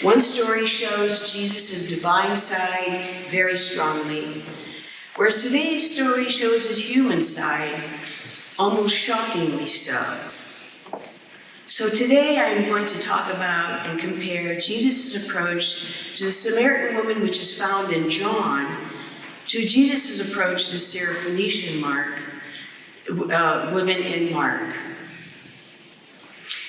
One story shows Jesus' divine side very strongly, whereas today's story shows his human side almost shockingly so. So today I'm going to talk about and compare Jesus' approach to the Samaritan woman, which is found in John, to Jesus' approach to Syrophoenician women in Mark.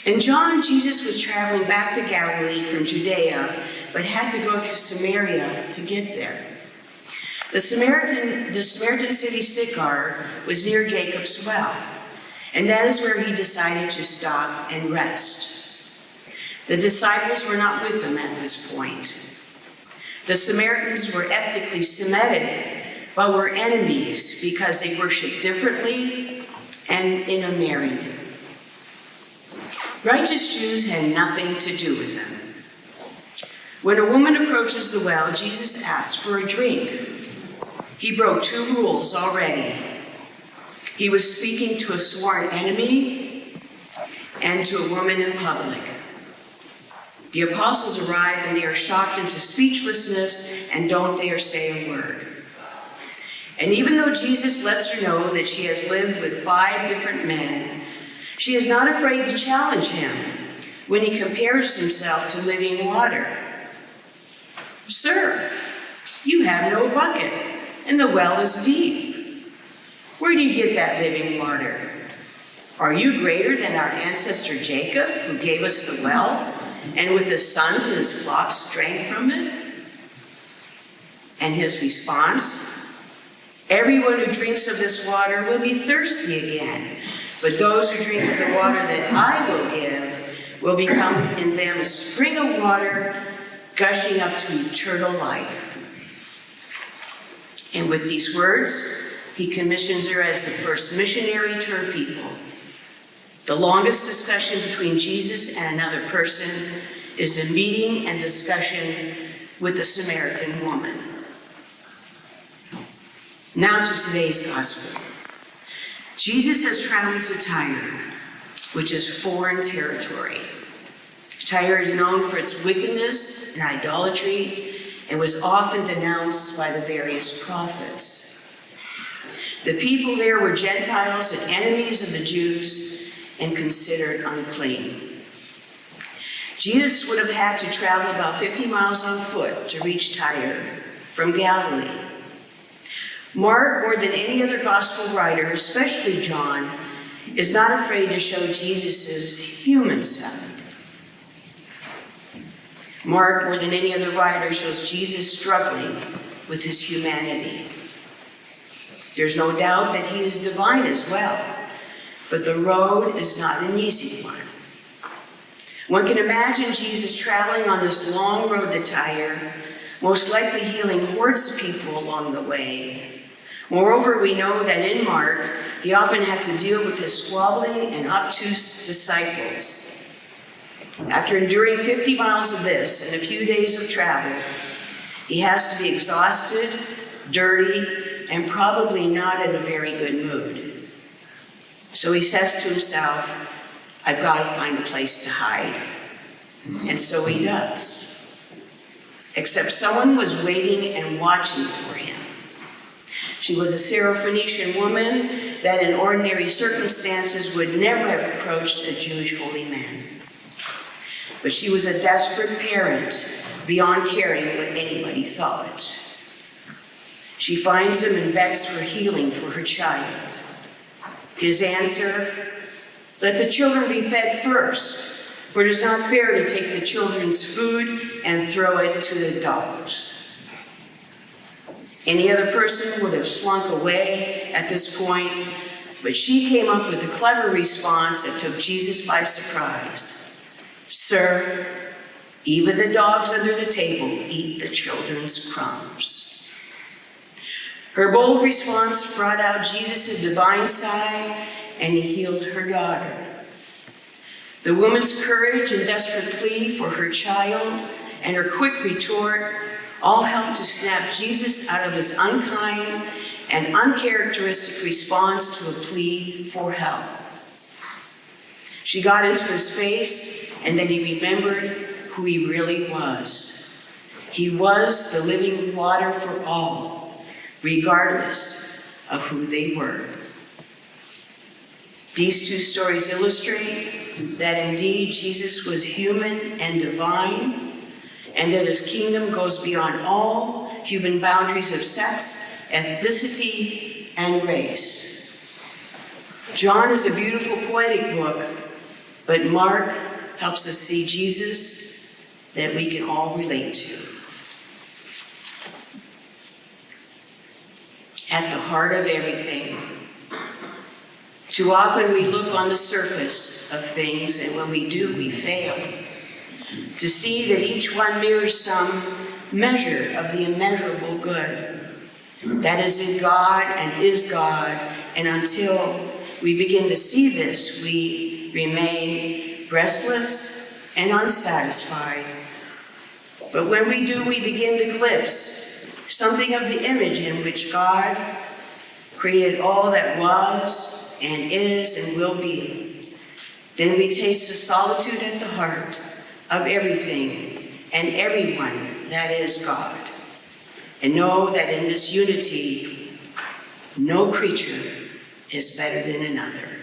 In John, Jesus was traveling back to Galilee from Judea, but had to go through Samaria to get there. The Samaritan city Sychar was near Jacob's well, and that is where he decided to stop and rest. The disciples were not with him at this point. The Samaritans were ethnically Semitic, but were enemies because they worshiped differently and intermarried. Righteous Jews had nothing to do with them. When a woman approaches the well, Jesus asks for a drink. He broke 2 rules already. He was speaking to a sworn enemy and to a woman in public. The apostles arrive and they are shocked into speechlessness and don't dare say a word. And even though Jesus lets her know that she has lived with 5 different men, she is not afraid to challenge him when he compares himself to living water. "Sir, you have no bucket, and the well is deep. Where do you get that living water? Are you greater than our ancestor Jacob, who gave us the well, and with his sons and his flocks drank from it?" And his response, "Everyone who drinks of this water will be thirsty again, but those who drink of the water that I will give will become in them a spring of water gushing up to eternal life." And with these words, he commissions her as the first missionary to her people. The longest discussion between Jesus and another person is the meeting and discussion with the Samaritan woman. Now to today's gospel. Jesus has traveled to Tyre, which is foreign territory. Tyre is known for its wickedness and idolatry and was often denounced by the various prophets. The people there were Gentiles and enemies of the Jews and considered unclean. Jesus would have had to travel about 50 miles on foot to reach Tyre from Galilee. Mark, more than any other gospel writer, especially John, is not afraid to show Jesus' human side. Mark, more than any other writer, shows Jesus struggling with his humanity. There's no doubt that he is divine as well, but the road is not an easy one. One can imagine Jesus traveling on this long road to Tyre, most likely healing hordes of people along the way. Moreover, we know that in Mark, he often had to deal with his squabbling and obtuse disciples. After enduring 50 miles of this and a few days of travel, he has to be exhausted, dirty, and probably not in a very good mood. So he says to himself, "I've got to find a place to hide." And so he does. Except someone was waiting and watching for him. She was a Syrophoenician woman that in ordinary circumstances would never have approached a Jewish holy man. But she was a desperate parent beyond caring what anybody thought. She finds him and begs for healing for her child. His answer, "Let the children be fed first, for it is not fair to take the children's food and throw it to the dogs." Any other person would have slunk away at this point, but she came up with a clever response that took Jesus by surprise. "Sir, even the dogs under the table eat the children's crumbs." Her bold response brought out Jesus' divine side, and he healed her daughter. The woman's courage and desperate plea for her child and her quick retort all helped to snap Jesus out of his unkind and uncharacteristic response to a plea for help. She got into his face, and then he remembered who he really was. He was the living water for all, regardless of who they were. These two stories illustrate that indeed Jesus was human and divine, and that his kingdom goes beyond all human boundaries of sex, ethnicity, and race. John is a beautiful poetic book, but Mark helps us see Jesus that we can all relate to. At the heart of everything. Too often we look on the surface of things, and when we do, we fail to see that each one mirrors some measure of the immeasurable good that is in God and is God, and until we begin to see this, we remain restless and unsatisfied. But when we do, we begin to glimpse something of the image in which God created all that was and is and will be. Then we taste the solitude at the heart of everything and everyone that is God, and know that in this unity, no creature is better than another.